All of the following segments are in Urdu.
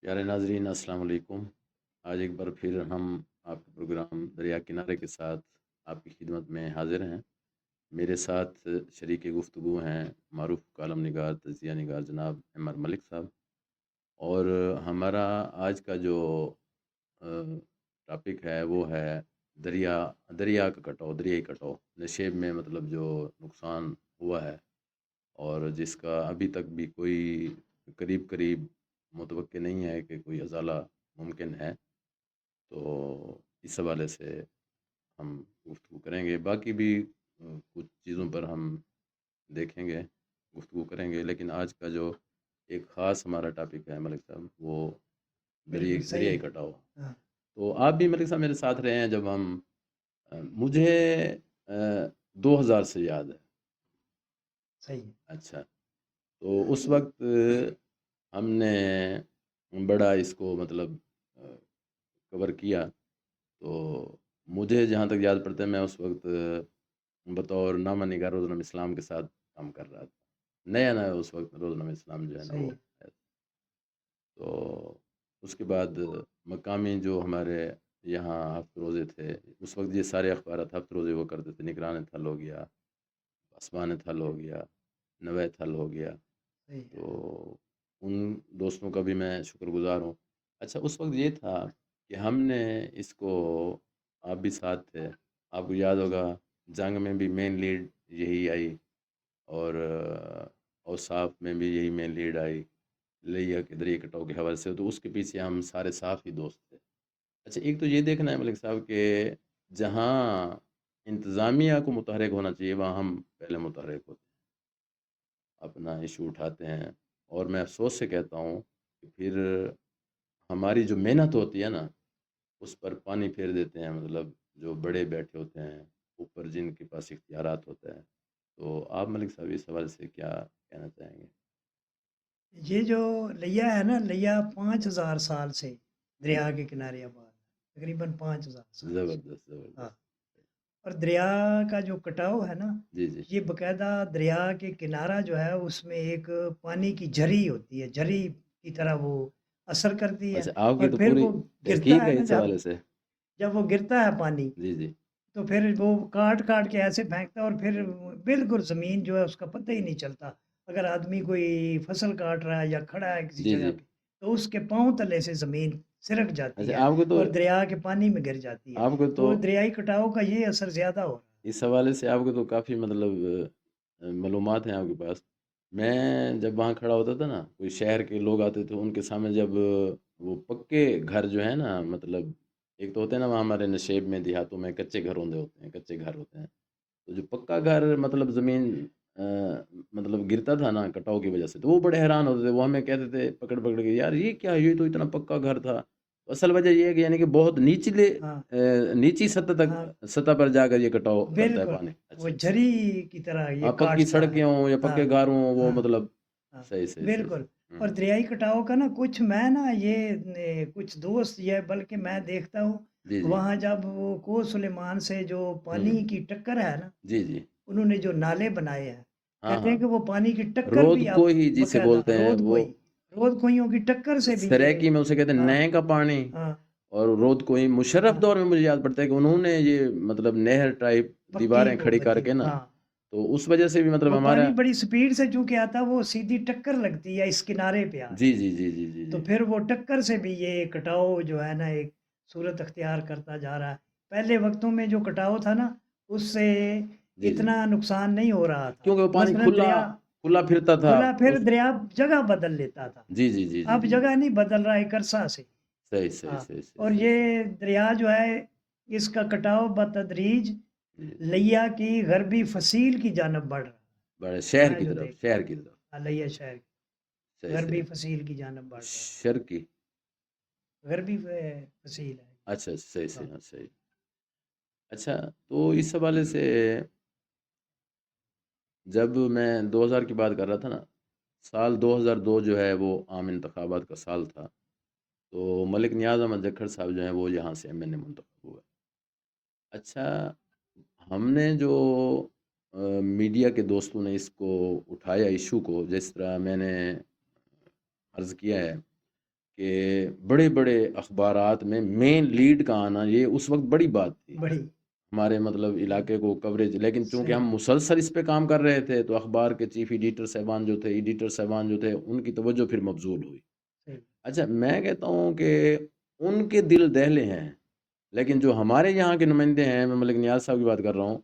پیارے ناظرین السلام علیکم۔ آج ایک بار پھر ہم آپ کے پروگرام دریا کنارے کے ساتھ آپ کی خدمت میں حاضر ہیں۔ میرے ساتھ شریک گفتگو ہیں معروف کالم نگار تجزیہ نگار جناب عمر ملک صاحب، اور ہمارا آج کا جو ٹاپک ہے وہ ہے دریا دریا کا کٹاؤ، دریائی کٹاؤ نشیب میں مطلب جو نقصان ہوا ہے، اور جس کا ابھی تک بھی کوئی قریب قریب متوقع نہیں ہے کہ کوئی ازالہ ممکن ہے۔ تو اس حوالے سے ہم گفتگو کریں گے، باقی بھی کچھ چیزوں پر ہم دیکھیں گے، گفتگو کریں گے، لیکن آج کا جو ایک خاص ہمارا ٹاپک ہے ملک صاحب وہ بالکل صحیح دریائی ہے۔ کٹاؤ۔ ہاں، تو آپ بھی ملک صاحب میرے ساتھ رہے ہیں جب ہم مجھے 2000 سے یاد ہے۔ صحیح ہے۔ اچھا، تو اس وقت ہم نے بڑا اس کو مطلب کور کیا، تو مجھے جہاں تک یاد پڑتا ہے میں اس وقت بطور نامہ نگار روزنامہ اسلام کے ساتھ کام کر رہا تھا، نیا نیا اس وقت روزنامہ اسلام جو ہے نا صحیح وہ ہے۔ ہے۔ تو اس کے بعد مقامی جو ہمارے یہاں ہفت روزے تھے، اس وقت یہ سارے اخبارات ہفت روزے وہ کرتے تھے، نگران تھل ہو گیا، آسمان تھل ہو گیا، نوے تھل ہو گیا، صحیح ہے۔ تو ان دوستوں کا بھی میں شکر گزار ہوں۔ اچھا، اس وقت یہ تھا کہ ہم نے اس کو، آپ بھی ساتھ تھے، آپ کو یاد ہوگا جنگ میں بھی مین لیڈ یہی آئی، اور اوصاف میں بھی یہی مین لیڈ آئی، لیا کے دریا کٹاؤ کے حوالے سے، تو اس کے پیچھے ہم سارے صاف ہی دوست تھے۔ اچھا، ایک تو یہ دیکھنا ہے ملک صاحب کہ جہاں انتظامیہ کو متحرک ہونا چاہیے وہاں ہم پہلے متحرک ہوتے ہیں، اپنا ایشو اٹھاتے ہیں، اور میں افسوس سے کہتا ہوں کہ پھر ہماری جو محنت ہوتی ہے نا اس پر پانی پھیر دیتے ہیں، مطلب جو بڑے بیٹھے ہوتے ہیں اوپر جن کے پاس اختیارات ہوتا ہے۔ تو آپ ملک صاحب اس حوالے سے کیا کہنا چاہیں گے؟ یہ جو لیا ہے نا، لیا 5000 سال سے دریا کے کنارے آباد ہے، تقریباً 5000 سال سے۔ زبردست ہاں، زبردست۔ اور دریا کا جو کٹاؤ ہے نا، جی جی۔ یہ باقاعدہ دریا کے کنارہ جو ہے اس میں ایک پانی کی جھری ہوتی ہے، جھری کی طرح وہ اثر کرتی ہے، اچھا، آپ اور کی تو پھر پوری وہ گرتا تحقیق ہے ہے نا، اس جب حوالے سے۔ جب وہ گرتا ہے پانی، جی جی۔ تو پھر وہ کاٹ کاٹ کے ایسے پھینکتا ہے، اور پھر بالکل زمین جو ہے اس کا پتہ ہی نہیں چلتا۔ اگر آدمی کوئی فصل کاٹ رہا ہے یا کھڑا ہے کسی جی جگہ جی۔ پہ، تو اس کے پاؤں تلے سے زمین سرک جاتی اچھا، ہے آپ کو تو اور دریا کے پانی میں گر جاتی ہے۔ آپ کو تو تو دریائی کٹاؤ کا یہ اثر زیادہ ہو رہا ہے۔ اس حوالے سے آپ کو تو کافی مطلب معلومات ہیں آپ کے پاس۔ میں جب وہاں کھڑا ہوتا تھا نا، کوئی شہر کے لوگ آتے تھے، ان کے سامنے جب وہ پکے گھر جو ہے نا، مطلب ایک تو ہوتے ہیں نا وہاں ہمارے نشیب میں دیہاتوں میں کچے گھر ہوتے ہیں، کچے گھر ہوتے ہیں، تو جو پکا گھر مطلب زمین آ، مطلب گرتا تھا نا کٹاؤ کی وجہ سے، تو وہ بڑے حیران ہوتے تھے، وہ ہمیں کہتے تھے پکڑ پکڑ کے، یار یہ کیا ہے؟ یہ تو اتنا پکا گھر تھا۔ اصل وجہ یہ ہے کہ یعنی کہ بہت نچلے ہاں نیچی سطح تک، ہاں، سطح پر جا کر یہ کٹاؤ کرتا ہے بالکل پانی۔ وہ اچھا اچھا۔ جھری کی طرح یہ ہاں، پکی کاٹتا ہے۔ سڑکیں ہوں یا ہاں پکے گھر ہوں، وہ ہاں مطلب ہاں، صحیح صحیح صحیح بالکل۔ صحیح۔ اور دریائی کٹاؤ کا نا کچھ میں نا یہ کچھ دوست یہ بلکہ میں دیکھتا ہوں، جی جی۔ وہاں جب وہ کو سلیمان سے جو پانی ہوں۔ کی ٹکر ہے نا، جی جی۔ انہوں نے جو نالے بنائے ہیں، ہاں کہتے ہاں، ہیں کہ وہ پانی کی ٹکر رود بھی کو اب ہی جسے باقاعدہ بولتے ہیں رود وہ، کوئی، رود کوئیوں کی ٹکر سے بھی یہ۔ سریکی میں اسے کہتے ہیں ہاں نہر کا پانی، ہاں اور رود کوئی مشرف ہاں دور میں مجھے یاد پڑتا ہے کہ انہوں ہاں، نے یہ مطلب نہر ٹائپ پکی دیواریں وہ کھڑی کر بدی کے نا، ہاں، تو اس وجہ سے بھی مطلب وہ ہمارا، پانی بڑی سپیڈ سے چونکہ آتا، وہ سیدھی ٹکر لگتی ہے اس کنارے پہ آ جی کے، جی جی جی جی تو جی پھر وہ ٹکر سے بھی یہ کٹاؤ جو ہے نا ایک صورت اختیار کرتا جا رہا ہے۔ پہلے وقتوں میں جو کٹاؤ تھا نا، اس سے جی جی، اتنا نقصان نہیں ہو رہا تھا، کیونکہ وہ پانی مثلا کھلا دریا کھلا پھرتا تھا کھلا، پھر اس، دریا جگہ بدل لیتا تھا۔ جی جی جی جی اب جی، جگہ نہیں بدل رہا ایک عرصہ سے۔ صحیح صحیح ہاں، صحیح صحیح اور صحیح صحیح۔ یہ دریا جو ہے، اس کا کٹاؤ بتدریج جی، لیا کی غربی فصیل کی جانب بڑھ رہا بڑے ہے۔ شہر میں کی جو طرف، دیکھ رہا شہر ہوں، کی طرف، لیا شہر کی صحیح غربی صحیح، فصیل کی جانب بڑھ رہا ہے، شر کی، غربی فصیل ہے۔ اچھا صحیح ہاں صحیح ہاں صحیح۔ اچھا، تو اس حوالے سے جب میں 2000 کی بات کر رہا تھا نا، سال 2002 جو ہے وہ عام انتخابات کا سال تھا، تو ملک نیاز احمد جکھڑ صاحب جو ہیں وہ یہاں سے ایم این اے منتخب ہوئے۔ اچھا، ہم نے جو میڈیا کے دوستوں نے اس کو اٹھایا ایشو کو، جس طرح میں نے عرض کیا ہے کہ بڑے بڑے اخبارات میں مین لیڈ کا آنا یہ اس وقت بڑی بات تھی بڑی ہمارے مطلب علاقے کو کوریج، لیکن چونکہ صحیح ہم مسلسل اس پہ کام کر رہے تھے تو اخبار کے چیف ایڈیٹر صاحبان جو تھے، ان کی توجہ پھر مبذول ہوئی۔ صحیح اچھا میں کہتا ہوں کہ ان کے دل دہلے ہیں، لیکن جو ہمارے یہاں کے نمائندے ہیں، میں ملک نیاز صاحب کی بات کر رہا ہوں،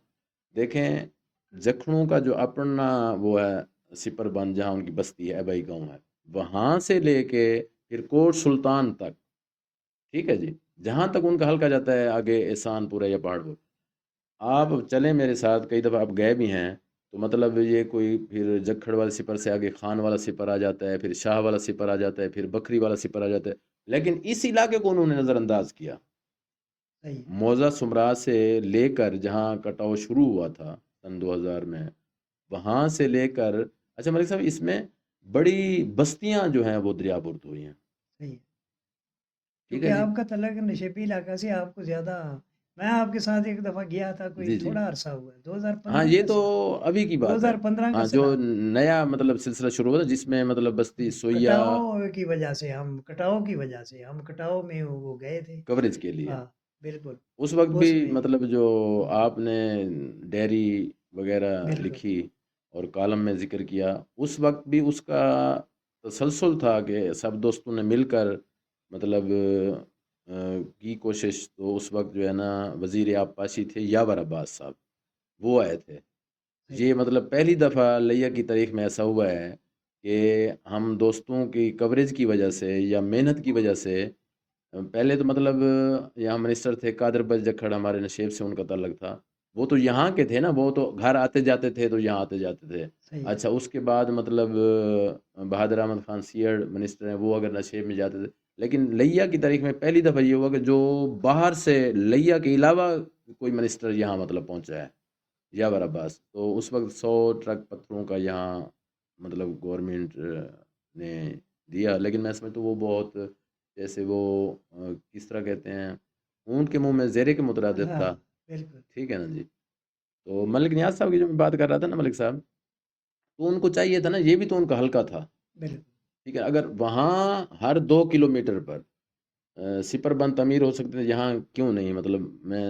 دیکھیں جکھنوں کا جو اپنا وہ ہے سپر بند جہاں ان کی بستی ہے ابئی گاؤں ہے، وہاں سے لے کے پھر کوٹ سلطان تک، ٹھیک ہے جی، جہاں تک ان کا حلقہ جاتا ہے آگے احسان پورہ یا پہاڑ پور، آپ چلیں میرے ساتھ، کئی دفعہ آپ گئے بھی ہیں، تو مطلب یہ کوئی پھر جکھڑ والے سپر سے آگے خان والا سپر آ جاتا ہے، پھر شاہ والا سپر آ جاتا ہے، پھر بکری والا سپر آ جاتا ہے، لیکن اس علاقے کو انہوں نے نظر انداز کیا۔ صحیح موضع سمرا سے لے کر جہاں کٹاؤ شروع ہوا تھا سن 2000 میں، وہاں سے لے کر، اچھا ملک صاحب اس میں بڑی بستیاں جو ہیں وہ دریا برد ہوئی ہیں، صحیح ٹھیک کیونکہ ہے جی، آپ کا تعلق نشیبی علاقہ سے آپ کو زیادہ، میں آپ کے ساتھ ایک دفعہ گیا تھا، کوئی جی جی، تھوڑا عرصہ ہوا ہے، ہاں 2015 یہ کا تو سال، ابھی کی دو بات ہے، ہزار پندرہ کا ہاں جو سال، نیا مطلب سلسلہ شروع ہوا تھا جس میں مطلب بستی سویا کٹاؤ کی وجہ سے ہم کٹاؤ میں وہ گئے تھے۔ کوریج کے لیے، ہاں بالکل اس وقت بھی اس میں مطلب جو آپ نے ڈائری وغیرہ بالکل لکھی اور کالم میں ذکر کیا، اس وقت بھی اس کا تسلسل تھا کہ سب دوستوں نے مل کر مطلب کی کوشش، تو اس وقت جو ہے نا وزیر آبپاشی تھے یاور عباس صاحب، وہ آئے تھے۔ صحیح یہ مطلب پہلی دفعہ لیا کی تاریخ میں ایسا ہوا ہے کہ ہم دوستوں کی کوریج کی وجہ سے یا محنت کی وجہ سے، پہلے تو مطلب یہاں منسٹر تھے قادر بچ جکھڑ، ہمارے نشیب سے ان کا تعلق تھا، وہ تو یہاں کے تھے نا، وہ تو گھر آتے جاتے تھے تو یہاں آتے جاتے تھے۔ صحیح اچھا اس کے بعد مطلب بہادر احمد خان سیڑ منسٹر ہیں، وہ اگر نشیب میں جاتے تھے، لیکن لیا کی تاریخ میں پہلی دفعہ یہ ہوا کہ جو باہر سے لیا کے علاوہ کوئی منسٹر یہاں مطلب پہنچا ہے، یاور عباس، تو اس وقت 100 ٹرک پتھروں کا یہاں مطلب گورنمنٹ نے دیا، لیکن میں سمجھتا ہوں وہ بہت جیسے وہ کس طرح کہتے ہیں اونٹ کے منہ میں زیرے کے مترادف ہاں تھا، بالکل ٹھیک ہے نا جی۔ تو ملک نیاز صاحب کی جو میں بات کر رہا تھا نا ملک صاحب، تو ان کو چاہیے تھا نا، یہ بھی تو ان کا حلقہ تھا، بالکل ٹھیک ہے، اگر وہاں ہر 2 کلومیٹر پر سپر بند تعمیر ہو سکتے تھے، یہاں کیوں نہیں؟ مطلب میں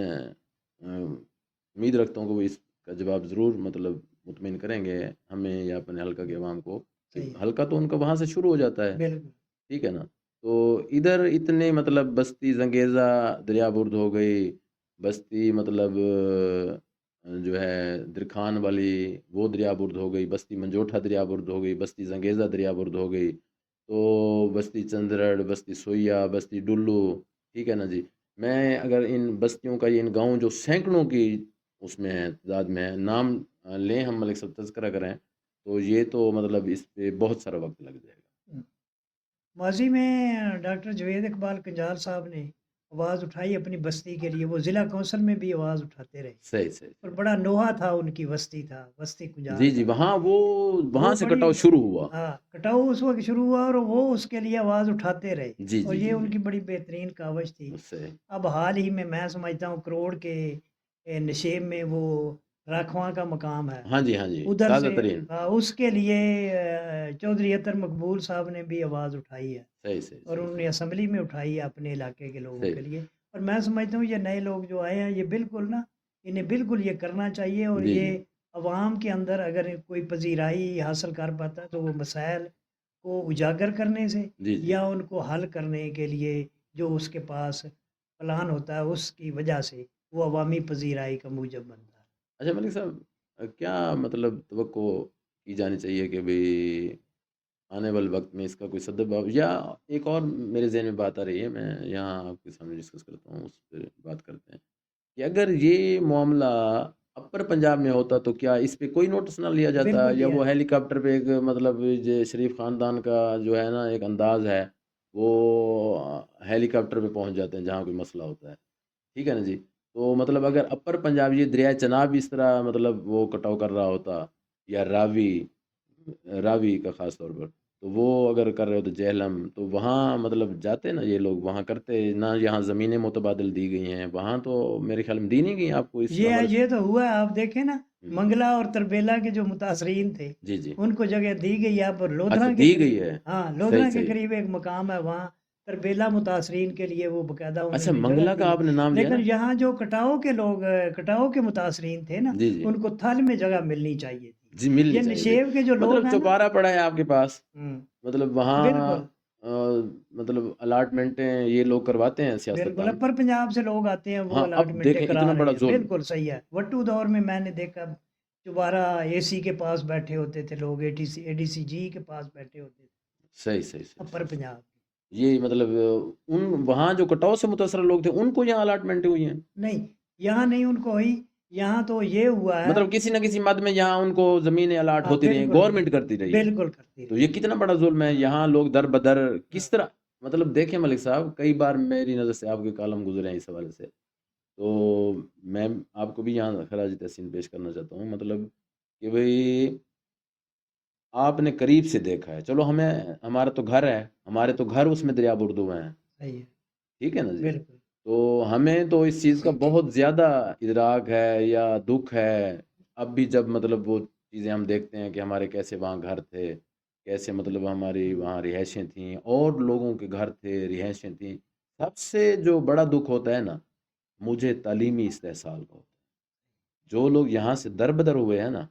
امید رکھتا ہوں کہ وہ اس کا جواب ضرور مطلب مطمئن کریں گے ہمیں یا اپنے حلقہ کے عوام کو، کہ صحیح حلقہ تو ان کا وہاں سے شروع ہو جاتا ہے، بالکل ٹھیک ہے نا۔ تو ادھر اتنے مطلب بستی زنگیزہ دریا برد ہو گئی، بستی مطلب جو ہے درخان والی وہ دریا برد ہو گئی، بستی منجوٹھا دریا برد ہو گئی، بستی زنگیزہ دریا برد ہو گئی، تو بستی چندرڑ، بستی سویا، بستی ڈلو، ٹھیک ہے نا جی۔ میں اگر ان بستیوں کا، یہ ان گاؤں جو سینکڑوں کی اس میں ہے تعداد میں ہے، نام لیں ہم ملک صاحب تذکرہ کریں، تو یہ تو مطلب اس پہ بہت سارا وقت لگ جائے گا۔ ماضی میں ڈاکٹر جوید اقبال کنجال صاحب نے آواز اٹھائی اپنی بستی کے لیے، وہ ضلع کونسل میں بھی آواز اٹھاتے رہے، صحیح صحیح اور صحیح، بڑا نوحہ تھا ان کی بستی، جی کنجال جی، کا، وہاں وہ وہاں وہ سے بڑی، کٹاؤ شروع ہوا، ہاں کٹاؤ اس وقت شروع ہوا اور وہ اس کے لیے آواز اٹھاتے رہے، جی اور جی یہ جی ان جی، کی بڑی بہترین کاوش تھی۔ اس سے اب حال ہی میں سمجھتا ہوں کروڑ کے نشیب میں وہ راکھواں کا مقام ہے، ہاں جی ہاں جی، ادھر تازہ سے ترین، اس کے لیے چودھری عطر مقبول صاحب نے بھی آواز اٹھائی ہے، صحیح صحیح اور صحیح انہوں نے صحیح اسمبلی میں اٹھائی ہے اپنے علاقے کے لوگوں صحیح، کے لیے، اور میں سمجھتا ہوں یہ نئے لوگ جو آئے ہیں، یہ بالکل نا، انہیں بالکل یہ کرنا چاہیے، اور جی جی یہ عوام کے اندر اگر کوئی پذیرائی حاصل کر پاتا ہے تو وہ مسائل کو اجاگر کرنے سے جی جی۔ یا ان کو حل کرنے کے لیے جو اس کے پاس پلان ہوتا ہے اس کی وجہ سے وہ عوامی پذیرائی کا موجب بنتا ہے۔ اچھا ملک صاحب، کیا مطلب توقع کی جانی چاہیے کہ بھئی آنے والے وقت میں اس کا کوئی سدباب، یا ایک اور میرے ذہن میں بات آ رہی ہے، میں یہاں آپ کے سامنے ڈسکس کرتا ہوں، اس پہ بات کرتے ہیں کہ اگر یہ معاملہ اپر پنجاب میں ہوتا تو کیا اس پہ کوئی نوٹس نہ لیا جاتا، بالکل یا لیا وہ جائے، ہیلی کاپٹر پہ ایک مطلب جو شریف خاندان کا جو ہے نا ایک انداز ہے، وہ ہیلی کاپٹر پہ پہنچ جاتے ہیں جہاں کوئی مسئلہ ہوتا ہے، ٹھیک ہے نا جی۔ تو مطلب اگر اپر پنجاب یہ دریائے چناب اس طرح مطلب وہ کٹاؤ کر رہا ہوتا، یا راوی، راوی کا خاص طور پر، تو وہ اگر کر رہے ہو تو جہلم، تو وہاں مطلب جاتے نا یہ لوگ، وہاں کرتے نہ، یہاں زمینیں متبادل دی گئی ہیں، وہاں تو میرے خیال میں دی نہیں گئی آپ کو اس حوالے سے۔ یہ تو ہوا ہے، آپ دیکھیں نا، ہوں، منگلا اور تربیلا کے جو متاثرین تھے جی جی، ان کو جگہ دی گئی ہے، پر اچھا لودھرا کے دی قریب، گئی ہے، ہاں صحیح لودھرا کے صحیح، قریب ایک مقام ہے وہاں تربیلا متاثرین کے لیے وہ باقاعدہ انہوں اچھا نے جگہ منگلا دی کا ہے، آپ نے نام لیا نا؟ لیکن یہاں جو کٹاؤ کے لوگ کٹاؤ کے متاثرین تھے نا، جی جی ان کو تھل میں جگہ ملنی چاہیے تھی۔ جی ملنی یہ چاہیے تھی، نشیب کے جو لوگ مطلب ہیں نا، چوپارا پڑا ہے آپ کے پاس، مطلب وہاں بالکل مطلب الاٹمنٹیں یہ لوگ کرواتے ہیں بالکل سیاستدان؟ اپر پنجاب سے لوگ آتے ہیں، وہ ہاں اب الاٹمنٹیں دیکھیں کرا اتنا رہے بڑا ہیں، ظلم، بالکل صحیح ہے۔ وٹو دور میں میں نے دیکھا دوبارہ اے سی کے پاس بیٹھے ہوتے تھے لوگ، اے ڈی سی جی کے پاس بیٹھے ہوتے تھے صحیح صحیح صحیح اپر صحیح صحیح۔ پنجاب۔ یہ مطلب ان وہاں جو کٹاؤ سے متاثرہ لوگ تھے ان کو یہاں الاٹمنٹیں ہوئی ہیں، نہیں یہاں نہیں ان کو ہوئی، یہاں تو یہ ہوا ہے۔ مطلب کسی نہ کسی مد میں یہاں ان کو زمینیں الاٹ ہاں ہوتی رہی ہیں، بالکل گورنمنٹ کرتی رہی ہے، بالکل کرتی تو رہی یہ کتنا بڑا ظلم ہے۔ ہاں یہاں لوگ در بدر ہاں کس طرح، مطلب دیکھیں ملک صاحب کئی بار میری نظر سے آپ کے کالم گزرے ہیں اس حوالے سے، تو میں آپ کو بھی یہاں خراج تحسین پیش کرنا چاہتا ہوں، مطلب کہ بھئی آپ نے قریب سے دیکھا ہے، چلو ہمیں ہمارا تو گھر ہے، ہمارے تو گھر اس میں دریا اردو ہیں، صحیح ہے ٹھیک ہے نا جی، بالکل تو ہمیں تو اس چیز کا بہت زیادہ ادراک ہے یا دکھ ہے اب بھی، جب مطلب وہ چیزیں ہم دیکھتے ہیں کہ ہمارے کیسے وہاں گھر تھے، کیسے مطلب ہماری وہاں رہائشیں تھیں اور لوگوں کے گھر تھے، رہائشیں تھیں۔ سب سے جو بڑا دکھ ہوتا ہے نا مجھے تعلیمی استحصال کا ہوتا ہے، جو لوگ یہاں سے در بدر ہوئے ہیں نا،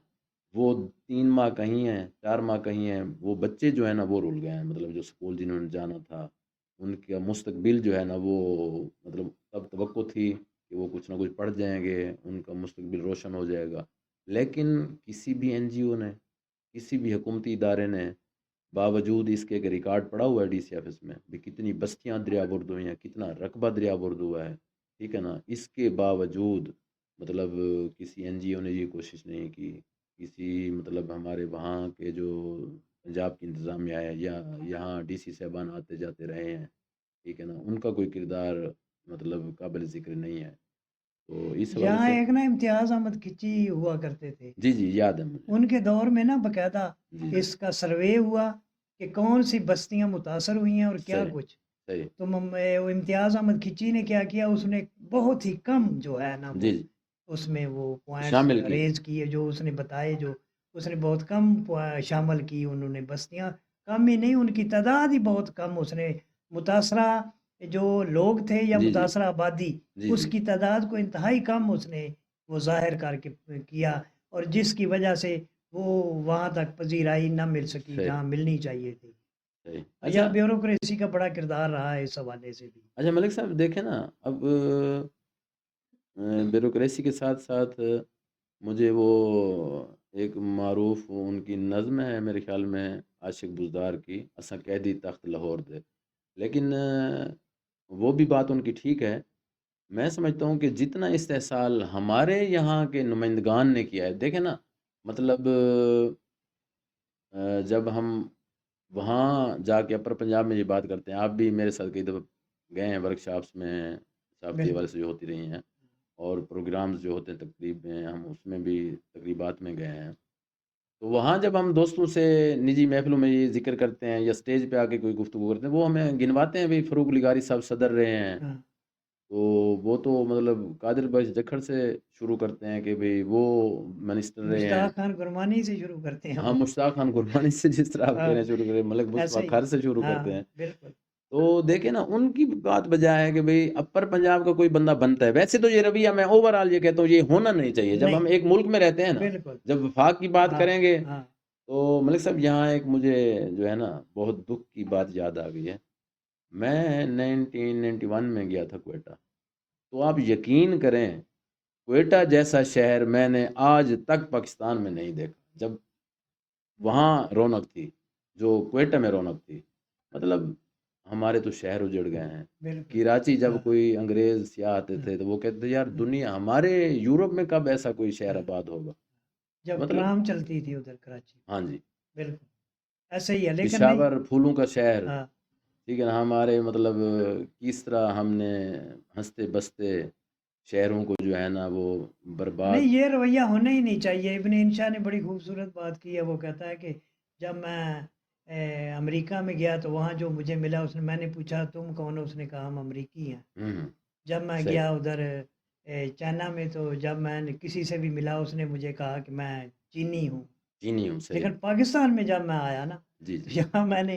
وہ 3 ماہ کہیں ہیں، 4 ماہ کہیں ہیں، وہ بچے جو ہیں نا وہ رول گئے ہیں، مطلب جو سکول جنہوں نے جانا تھا ان کا مستقبل جو ہے نا وہ مطلب تب توقع تھی کہ وہ کچھ نہ کچھ پڑھ جائیں گے، ان کا مستقبل روشن ہو جائے گا، لیکن کسی بھی این جی او نے، کسی بھی حکومتی ادارے نے باوجود اس کے ایک ریکارڈ پڑا ہوا ہے ڈی سی آفس میں بھی کتنی بستیاں دریا برد ہوئی ہیں، کتنا رقبہ دریا برد ہوا ہے، ٹھیک ہے نا، اس کے باوجود مطلب کسی این جی او نے یہ کوشش نہیں کی، کسی مطلب ہمارے وہاں کے جو پنجاب کی انتظامیہ ہے یا یہاں ڈی سی صاحبان آتے جاتے رہے ہیں، ٹھیک ہے نا، ان کا کوئی کردار مطلب قابل ذکر نہیں ہے، تو اس حوالے یہاں سے ایک نا امتیاز احمد کھچی ہوا کرتے تھے، جی جی یاد ہے مجھے، ان کے دور میں نا باقاعدہ جی جی اس کا سروے ہوا کہ کون سی بستیاں متاثر ہوئی ہیں اور کیا صحیح کچھ۔ صحیح تو وہ امتیاز احمد کھچی نے کیا کیا، اس نے بہت ہی کم جو ہے نا جی وہ جی اس میں وہ پوائنٹس شامل کی، ریز کیے جو اس نے بتائے، جو اس نے بہت کم شامل کی انہوں نے، بستیاں کم ہی نہیں، ان کی تعداد ہی بہت کم، اس نے متاثرہ جو لوگ تھے یا جی جی متاثرہ آبادی جی اس جی کی تعداد کو انتہائی کم اس نے وہ ظاہر کر کے کیا، اور جس کی وجہ سے وہ وہاں تک پذیرائی نہ مل سکی صحیح جہاں ملنی چاہیے تھی۔ صحیح تو اچھا یہاں بیوروکریسی کا بڑا کردار رہا ہے اس حوالے سے بھی۔ اچھا ملک صاحب دیکھیں نا اب بیوروکریسی کے ساتھ ساتھ مجھے وہ ایک معروف ان کی نظم ہے میرے خیال میں عاشق بزدار کی، اساں قیدی تخت لاہور دے، لیکن وہ بھی بات ان کی ٹھیک ہے، میں سمجھتا ہوں کہ جتنا استحصال ہمارے یہاں کے نمائندگان نے کیا ہے، دیکھیں نا مطلب جب ہم وہاں جا کے اپر پنجاب میں یہ بات کرتے ہیں، آپ بھی میرے ساتھ کئی دفعہ گئے ہیں ورک شاپس میں، ثقافتی حوالے بالکل سے جو ہوتی رہی ہیں اور پروگرامز جو ہوتے ہیں تقریب میں، ہم اس میں بھی تقریبات میں گئے ہیں، تو وہاں جب ہم دوستوں سے نجی محفلوں میں یہ ذکر کرتے ہیں یا اسٹیج پہ آ کے کوئی گفتگو کرتے ہیں، وہ ہمیں گنواتے ہیں بھی فروغ لغاری صاحب صدر رہے ہیں، ہاں تو وہ تو مطلب قادر بخش جکھڑ سے شروع کرتے ہیں کہ بھئی وہ منسٹر رہے ہیں، مشتاق خان گرمانی سے شروع کرتے ہیں ہاں وہ۔ مشتاق خان قربانی سے جس طرح آپ ہاں کہنا شروع کریں، ملک ایسے مصطفیٰ ہی کھر سے شروع ہاں کرتے ہیں، بالکل تو دیکھیں نا ان کی بات بجائے ہے کہ بھئی اپر پنجاب کا کوئی بندہ بنتا ہے، ویسے تو یہ رویہ میں اوورآل یہ کہتا ہوں یہ ہونا نہیں چاہیے، جب ہم نہیں ایک ملک میں رہتے ہیں نا، بالکل جب وفاق کی بات ہاں کریں گے ہاں تو ملک صاحب یہاں ایک مجھے جو ہے نا بہت دکھ کی بات یاد آ گئی ہے، میں 1991 میں گیا تھا کوئٹہ، تو آپ یقین کریں کوئٹہ جیسا شہر میں نے آج تک پاکستان میں نہیں دیکھا، جب وہاں رونق تھی جو کوئٹہ میں رونق تھی، مطلب ہمارے تو شہر اجڑ گئے ہیں، بالکل کراچی جب ہاں کوئی انگریز سیاح آتے ہاں تھے تو وہ کہتے تھے یار ہاں دنیا ہمارے یورپ میں کب ایسا کوئی شہر ہاں آباد ہوگا، جب مطلب ٹرام چلتی تھی ادھر کراچی، ہاں جی، بالکل ایسے ہی ہے لیکن نہیں پشاور پھولوں کا شہر، ہاں ٹھیک ہے نا، ہمارے مطلب کس طرح ہم نے ہنستے بستے شہروں کو جو ہے نا وہ برباد، نہیں یہ رویہ ہونا ہی نہیں چاہیے۔ ابن انشا نے بڑی خوبصورت بات کی ہے، وہ کہتا ہے کہ جب میں امریکہ میں گیا تو وہاں جو مجھے ملا، اس نے میں نے پوچھا تم کون ہو، اس نے کہا ہم امریکی ہیں۔ ہوں جب میں صحیح گیا ادھر چائنا میں تو جب میں نے کسی سے بھی ملا اس نے مجھے کہا کہ میں چینی ہوں، چینی ہوں، صحیح لیکن پاکستان میں جب میں آیا نا جی تو جی یہاں میں نے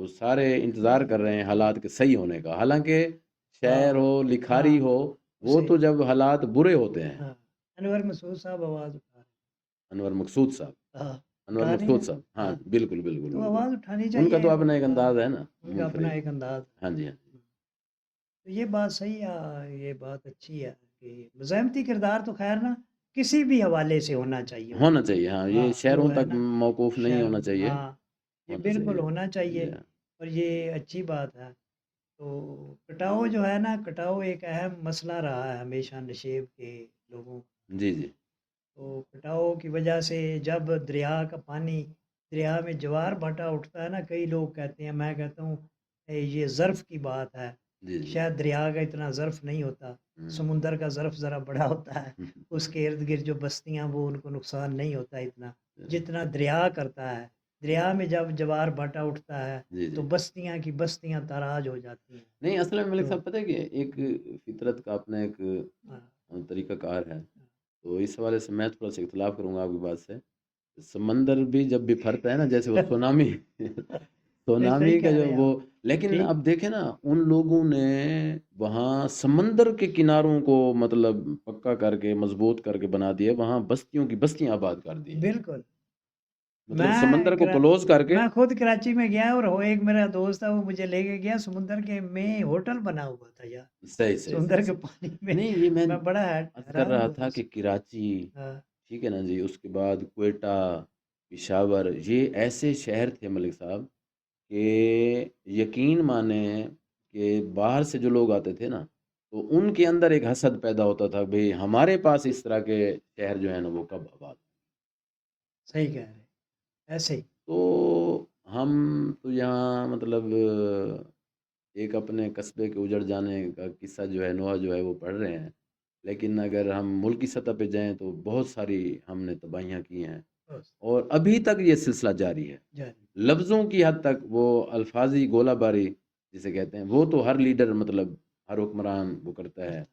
وہ سارے انتظار کر رہے ہیں حالات کے صحیح ہونے کا، حالانکہ شعر ہاں ہو لکھاری ہاں ہو وہ اسے تو جب حالات برے ہوتے ہیں۔ ہاں انور مسعود صاحب آواز اٹھا رہے انور مقصود صاحب، ہیں، ہاں انور اٹھا رہے مقصود ہیں، صاحب، ہاں ہاں بالکل بالکل تو بالکل، آواز اٹھانی ان کا چاہیے، تو اپنا ایک ہاں انداز ہے نا ان کا اپنا منفرد۔ ایک انداز ہے۔ ہاں جی ہاں جی، تو یہ بات صحیح ہے، یہ بات اچھی ہے کہ مزاحمتی کردار تو خیر نا کسی بھی حوالے سے ہونا چاہیے ان ہونا کو، چاہیے، ہاں یہ ہاں شہروں وہ ہے تک نا موقوف نہیں شہر، ہونا چاہیے، ہاں یہ ہونا بالکل چاہیے ہونا چاہیے، جی ہاں اور یہ اچھی بات ہے۔ تو کٹاؤ جو ہے نا، کٹاؤ ایک اہم مسئلہ رہا ہے ہمیشہ نشیب کے لوگوں کا۔ جی جی تو کٹاؤ کی وجہ سے جب دریا کا پانی، دریا میں جوار بھاٹا اٹھتا ہے نا، کئی لوگ کہتے ہیں، میں کہتا ہوں یہ ظرف کی بات ہے، جی جی شاید دریا کا اتنا ظرف نہیں ہوتا، ہوں، سمندر کا ظرف ذرا بڑا ہوتا ہے، ہوں، اس کے ارد گرد جو بستیاں وہ ان کو نقصان نہیں ہوتا اتنا ہوں، جتنا دریا کرتا ہے۔ دریا میں جب جوار بھاٹا اٹھتا ہے جی تو جی بستیاں کی بستیاں تاراج ہو جاتی ہیں۔ نہیں، اصل میں ملک تو صاحب پتہ ہے کہ ایک فطرت کا اپنا ایک ہاں طریقہ کار ہے، تو اس حوالے سے میں تھوڑا سا اختلاف کروں گا آپ کی بات سے۔ سمندر بھی جب بھی پھرتا ہے نا، جیسے وہ سونامی نہیں صحیح سونامی کا کہہ جو رہے ہیں وہ، آپ، لیکن ٹھیک، اب دیکھیں نا ان لوگوں نے وہاں سمندر کے کناروں کو مطلب پکا کر کے مضبوط کر کے بنا دیا، وہاں بستیوں کی بستیاں آباد کر دی ہیں، بالکل۔ مطلب میں سمندر کو کلوز کر کے۔ میں خود کراچی میں گیا اور وہ ایک میرا دوست تھا، وہ مجھے لے کے گیا سمندر کے میں، ہوٹل بنا ہوا تھا یار صحیح صحیح صحیح سمندر کے صحیح، پانی میں۔ نہیں یہ میں میں بڑا عرض کر حیران رہا ہوا تھا اس کہ کراچی، ہاں ٹھیک ہے نا جی، اس کے بعد کوئٹہ، پشاور، یہ ایسے شہر تھے ملک صاحب کہ یقین مانیں کہ باہر سے جو لوگ آتے تھے نا، تو ان کے اندر ایک حسد پیدا ہوتا تھا، بھئی ہمارے پاس اس طرح کے شہر جو ہیں نا وہ کب آباد۔ صحیح کہہ رہے ہیں، ایسے ہی تو ہم تو یہاں مطلب ایک اپنے قصبے کے اجڑ جانے کا قصہ جو ہے نوحہ جو ہے وہ پڑھ رہے ہیں، لیکن اگر ہم ملکی سطح پہ جائیں تو بہت ساری ہم نے تباہیاں کی ہیں، بس اور ابھی تک یہ سلسلہ جاری ہے۔ جاری، لفظوں کی حد تک وہ الفاظی گولہ باری جسے کہتے ہیں، وہ تو ہر لیڈر مطلب ہر حکمران وہ کرتا ہے۔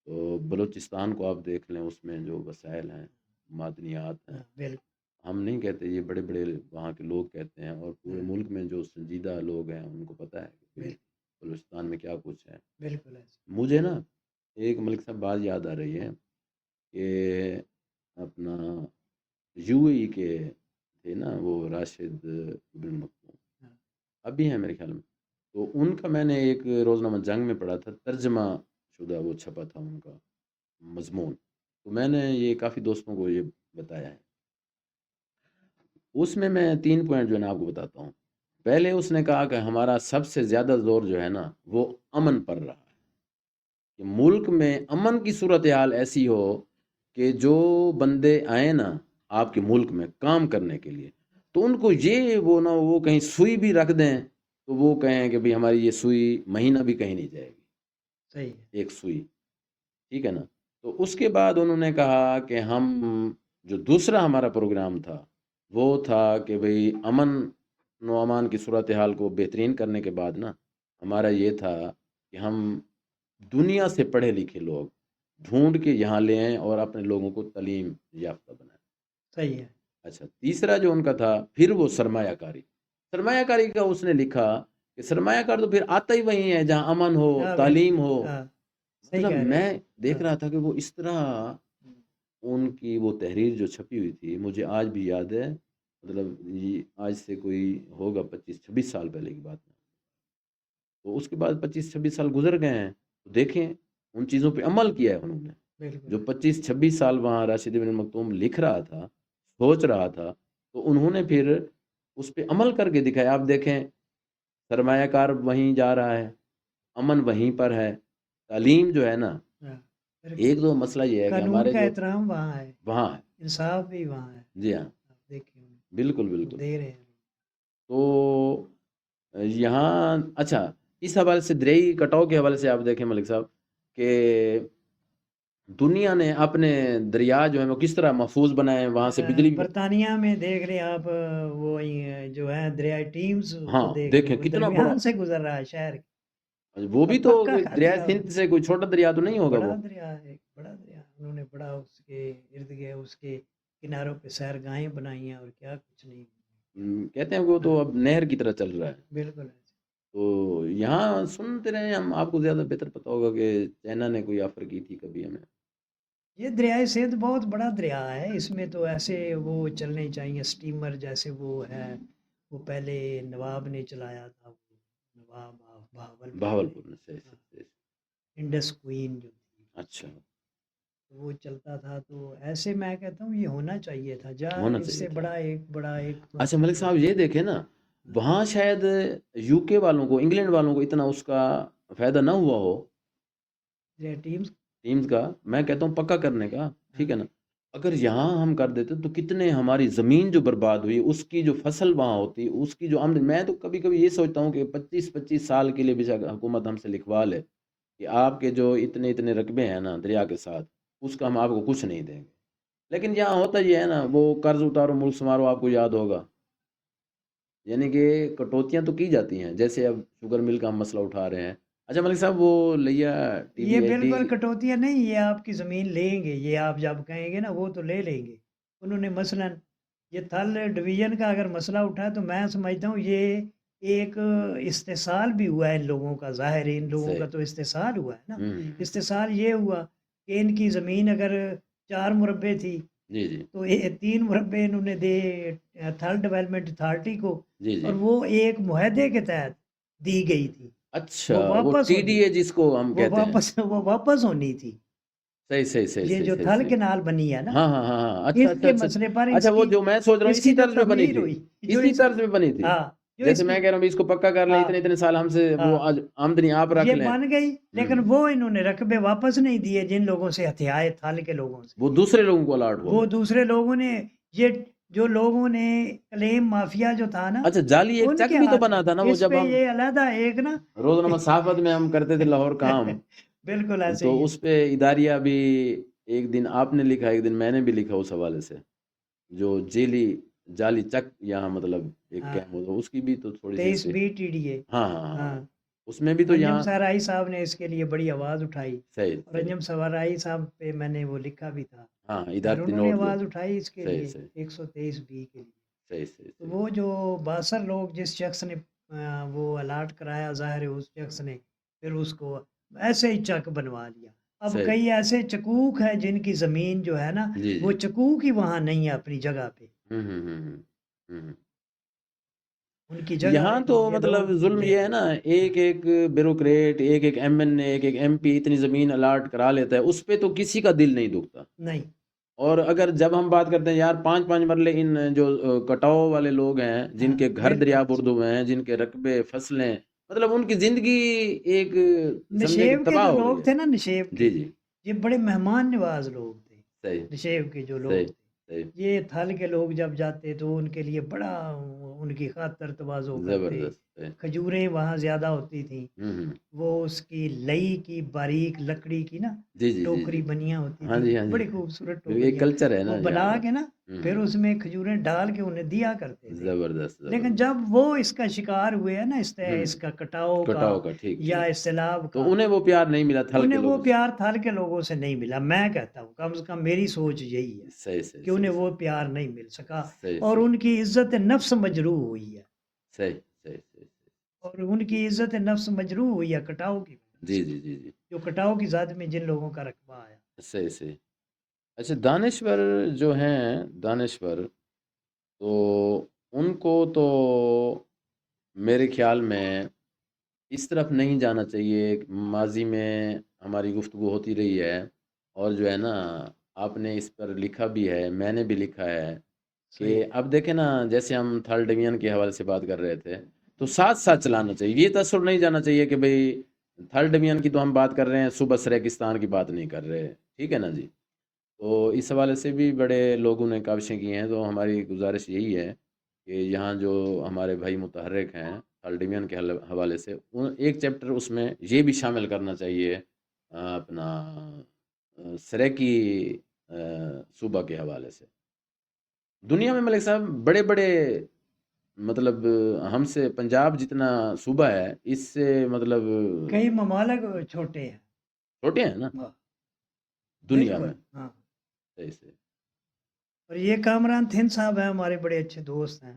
تو بلوچستان کو آپ دیکھ لیں، اس میں جو وسائل ہیں، معدنیات ہیں، ہاں بالکل، ہم نہیں کہتے، یہ بڑے بڑے وہاں کے لوگ کہتے ہیں، اور پورے ہاں ملک میں جو سنجیدہ لوگ ہیں ان کو پتہ ہے کہ بھئی بالکل بلوچستان میں کیا کچھ ہے۔ بالکل ایسے، مجھے نا ایک ملک صاحب بات یاد آ رہی ہے کہ اپنا یو اے ای کے تھے نا وہ راشد بن مکتوم، ہاں اب بھی ہیں میرے خیال میں، تو ان کا میں نے ایک روزنامہ جنگ میں پڑھا تھا، ترجمہ شدہ وہ چھپا تھا ان کا مضمون، تو میں نے یہ کافی دوستوں کو یہ بتایا ہے۔ اس میں 3 پوائنٹ جو ہے نا آپ کو بتاتا ہوں۔ پہلے اس نے کہا کہ ہمارا سب سے زیادہ زور جو ہے نا وہ امن پر رہا ہے، کہ ملک میں امن کی صورتحال ایسی ہو کہ جو بندے آئیں نا آپ کے ملک میں کام کرنے کے لیے، تو ان کو یہ وہ نہ وہ کہیں سوئی بھی رکھ دیں تو وہ کہیں کہ بھئی ہماری یہ سوئی مہینہ بھی کہیں نہیں جائے گی، صحیح ہے، ایک سوئی، ٹھیک ہے نا۔ تو اس کے بعد انہوں نے کہا کہ ہم جو دوسرا ہمارا پروگرام تھا وہ تھا کہ بھئی امن و امان کی صورتحال کو بہترین کرنے کے بعد نا ہمارا یہ تھا کہ ہم دنیا سے پڑھے لکھے لوگ ڈھونڈ کے یہاں لے آئیں اور اپنے لوگوں کو تعلیم یافتہ بنائیں۔ صحیح ہے، اچھا، تیسرا جو ان کا تھا پھر وہ سرمایہ کاری، سرمایہ کاری کا اس نے لکھا کہ سرمایہ کار تو پھر آتا ہی وہیں ہے جہاں امن ہو، ہاں بالکل، تعلیم ہو۔ ہاں صحیح مطلب کہہ رہے میں ہیں، دیکھ ہاں رہا تھا کہ وہ اس طرح ان کی وہ تحریر جو چھپی ہوئی تھی مجھے آج بھی یاد ہے، مطلب یہ آج سے کوئی ہوگا 25-26 سال پہلے کی بات ہے، تو اس کے بعد 25-26 سال گزر گئے ہیں، تو دیکھیں ان چیزوں پہ عمل کیا ہے انہوں نے، بالکل جو 25-26 سال وہاں راشد بن مکتوم لکھ رہا تھا، سوچ رہا تھا، تو انہوں نے پھر اس پہ عمل کر کے دکھایا۔ آپ دیکھیں سرمایہ کار وہیں جا رہا ہے، امن وہیں پر ہے، تعلیم جو ہے نا، ہاں بالکل، ایک دو مسئلہ یہ ہے کہ قانون ہمارے کا جو احترام وہاں ہے، وہاں ہے، انصاف بھی وہاں ہے، جی ہاں آپ دیکھیں بالکل وہ بالکل، دے رہے ہیں، تو یہاں اچھا اس حوالے سے دریائی کٹاؤ کے حوالے سے آپ دیکھیں ملک صاحب کہ دنیا نے اپنے دریا جو ہیں وہ کس طرح محفوظ بنائے ہیں، وہاں سے بجلی بھی، برطانیہ میں دیکھ رہے ہیں آپ، وہ جو ہے دریائے ٹیمز ہاں کو دیکھ لیں، دیکھیں وہ کتنا بڑا، درمیان سے گزر رہا ہے شہر وہ کا، بھی تو پکا کر دریا دیا انہوں سندھ سے کوئی چھوٹا دریا تو نے، نہیں ہوگا بڑا وہ۔ دریا ہے، ایک بڑا دریا انہوں نے، بڑا اس کے ارد گرد اس کے کناروں پہ سیر گاہیں بنائی ہیں اور کیا کچھ نہیں، کہتے ہیں وہ تو اب نہر کی طرح چل رہا ہے. بالکل ایسے تو یہاں سنتے رہے ہم، آپ کو زیادہ بہتر پتا ہوگا کہ چائنا نے کوئی آفر کی تھی کبھی ہمیں. یہ دریائے سندھ بہت بڑا دریا ہے، اس میں تو ایسے وہ چلنے چاہیے اسٹیمر جیسے وہ ہے، وہ پہلے نواب نے چلایا تھا، وہ نواب آف بہاولپور نے، بہاولپور میں سے. ہاں، انڈس کوئین جو تھی اچھا، وہ چلتا تھا، تو ایسے میں کہتا ہوں یہ ہونا چاہیے تھا، جہاں ہونا اس چاہیے سے تھا. بڑا ایک اچھا ملک صاحب یہ دیکھیں نا، وہاں شاید یو کے والوں کو، انگلینڈ والوں کو اتنا اس کا فائدہ نہ ہوا ہو ٹیمز، ٹیمز کا. میں کہتا ہوں پکا کرنے کا، ٹھیک ہے نا. اگر یہاں ہم کر دیتے تو کتنے ہماری زمین جو برباد ہوئی، اس کی جو فصل وہاں ہوتی، اس کی جو آمدنی، میں تو کبھی کبھی یہ سوچتا ہوں کہ 25-25 سال کے لیے بھی حکومت ہم سے لکھوا لے کہ آپ کے جو اتنے رقبے ہیں نا دریا کے ساتھ، اس کا ہم آپ کو کچھ نہیں دیں گے. لیکن یہاں ہوتا یہ ہے نا، وہ قرض اتارو ملک سنوارو، آپ کو یاد ہوگا، یعنی کہ کٹوتیاں تو کی جاتی ہیں. جیسے اب شوگر مل کا ہم مسئلہ اٹھا رہے ہیں. اچھا ملک صاحب، وہ لیا ٹی وی یہ ایچ ڈی، بالکل کٹوتیاں نہیں، یہ آپ کی زمین لیں گے، یہ آپ جب کہیں گے نا وہ تو لے لیں گے. انہوں نے مثلاً یہ تھل ڈویژن کا اگر مسئلہ اٹھا ہے تو میں سمجھتا ہوں یہ ایک استحصال بھی ہوا ہے ان لوگوں کا، ظاہر ہے ان لوگوں کا تو استحصال ہوا ہے نا. استحصال یہ ہوا کہ ان کی زمین اگر 4 مربع تھی جی جی تو 3 مربع انہوں نے دے تھل ڈیولپمنٹ اتھارٹی کو، جی جی. اور وہ ایک معاہدے کے تحت دی گئی تھی، اچھا، وہ وہ واپس ٹی ڈی ہونی، اے جس کو ہم کہتے ہیں. وہ واپس ہونی تھی. صحیح صحیح صحیح یہ صحیح جو صحیح تھل صحیح. کنال بنی ہے نا، ہاں ہاں ہاں ہاں، اچھا اس اچھا کے اچھا. مسئلے پر اچھا وہ جو میں سوچ رہا ہوں اس اسی کی جو طرز میں بنی تعمیر تھی، ہوئی، جو اسی اس کی، طرز میں بنی تھی. ہاں جو اس جیسے کی، میں کہہ رہا ہوں بھی اس کو پکا کر لیں، ہاں اتنے سال ہم سے وہ ہاں آمدنی آپ رکھ یہ لیں. بن گئی، لیکن وہ انہوں نے رقبے واپس نہیں دیے جن لوگوں سے ہتھیائے تھل کے لوگوں سے. وہ دوسرے لوگوں کو الاٹ ہو وہ گئے. دوسرے لوگوں نے، یہ جو لوگوں نے کلیم مافیا جو تھا نا، اچھا، جعلی ایک ان چک کے بھی تو ہاتھ بنا میں، تھا نا وہ، اس پہ جب ہم یہ علیحدہ ایک نا روزنامہ صحافت میں ہم کرتے تھے لاہور کام، بالکل ایسے تو ہی ہے. اس پہ اداریہ بھی ایک دن آپ نے لکھا، ایک دن میں نے بھی لکھا اس حوالے سے، جو جعلی چک یہاں مطلب ایک ہاں، کیم ہوتا، اس کی بھی تو تھوڑی سی اس 23 پہ. بی ٹی ڈی اے، ہاں ہاں ہاں ہاں، ہاں. اس میں بھی تو انجم یہاں سارائی صاحب نے اس کے لیے بڑی آواز اٹھائی، صحیح اور صحیح. انجم سارائی صاحب پہ میں نے وہ لکھا بھی تھا، ہاں خیر ادارتی انہوں نے نوٹ جو. آواز اٹھائی اس کے صحیح لیے صحیح 123 بی کے لیے. صحیح صحیح تو صحیح. وہ جو 62 لوگ جس شخص نے وہ الاٹ کرایا، ظاہر ہے اس شخص نے پھر اس کو ایسے ہی چک بنوا لیا. اب صحیح. کئی ایسے چکوک ہیں جن کی زمین جو ہے نا، جی وہ جی. چکوک ہی وہاں نہیں ہے اپنی جگہ پہ، ہوں. ان کی جگہ یہاں تو یہ لوگ مطلب ظلم لے یہ ہے رہے نا، ایک ایک بیوروکریٹ، ایک ایک ایم این اے، ایک ایک ایم پی اتنی زمین الاٹ کرا لیتا ہے، اس پہ تو کسی کا دل نہیں دکھتا. نہیں. اور اگر جب ہم بات کرتے ہیں یار 5 مرلے، ان جو کٹاؤ والے لوگ ہیں جن ہاں کے گھر بالکل دریا ایسے. برد ہوئے ہیں، جن کے رقبے فصلیں، مطلب ان کی زندگی ایک سمجھے کہ نشیب کے تباہ جو ہو لوگ گئی ہے. تھے نا، نشیب کے، جی جی. یہ بڑے مہمان نواز لوگ تھے. صحیح نشیب کے جو لوگ صحیح تھے، صحیح. یہ تھل کے لوگ جب جاتے تو ان کے لیے بڑا ان کی خاطر تواضع کرتے. زبردست. صحیح. کھجوریں وہاں زیادہ ہوتی تھیں، ہوں. وہ اس کی لئی کی باریک لکڑی کی نا جی جی جی ٹوکری جی. بنیاں ہوتی ہاں تھیں، جی ہاں جی. بڑی خوبصورت ایک ٹوکریاں، کلچر ہے وہ نا یہاں بنا کا. کے نا پھر اس میں کھجوریں ڈال کے انہیں دیا کرتے تھے. زبردست لیکن زبردست. جب وہ اس کا شکار ہوئے ہیں نا، ہوں. اس کا کٹاؤ کا کٹاؤ کا، ٹھیک یا ٹھیک. سیلاب کا، تو انہیں وہ پیار نہیں ملا تھل کے انہیں وہ لوگوں سے. پیار تھل کے لوگوں سے نہیں ملا. میں کہتا ہوں کم سے کم میری سوچ یہی ہے صحیح صحیح کہ صحیح انہیں صحیح وہ پیار نہیں مل سکا، صحیح اور صحیح ان کی عزت نفس مجروح ہوئی ہے، صحیح صحیح صحیح. اور ان کی عزت نفس مجروح ہوئی ہے کٹاؤ کی وجہ جی سے، جی جی جی. جو کٹاؤ کی ذات میں جن لوگوں کا رقبہ آیا. صحیح صحیح. اچھا دانشور جو ہیں، دانشور، تو ان کو تو میرے خیال میں اس طرف نہیں جانا چاہیے. ماضی میں ہماری گفتگو ہوتی رہی ہے، اور جو ہے نا آپ نے اس پر لکھا بھی ہے، میں نے بھی لکھا ہے کہ صحیح. اب دیکھیں نا، جیسے ہم تھرڈ ڈویژن کے حوالے سے بات کر رہے تھے، تو ساتھ ساتھ چلانا چاہیے. یہ تصور نہیں جانا چاہیے کہ بھئی تھرڈ ڈویژن کی تو ہم بات کر رہے ہیں، صوبہ سریکستان کی بات نہیں کر رہے. ٹھیک ہے نا جی. تو اس حوالے سے بھی بڑے لوگوں نے کاوشیں کی ہیں. تو ہماری گزارش یہی ہے کہ یہاں جو ہمارے بھائی متحرک ہیں تھرڈ ڈویژن کے حوالے سے، ایک چیپٹر اس میں یہ بھی شامل کرنا چاہیے اپنا سریکی صوبہ کے حوالے سے. دنیا میں ملک صاحب بڑے بڑے، مطلب ہم سے پنجاب جتنا صوبہ ہے، اس سے مطلب کئی ممالک چھوٹے ہیں. چھوٹے ہیں نا ہاں، دنیا بالکل. میں. ہاں، صحیح صحیح. اور یہ کامران تھن صاحب ہیں، ہمارے بڑے اچھے دوست ہیں،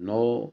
9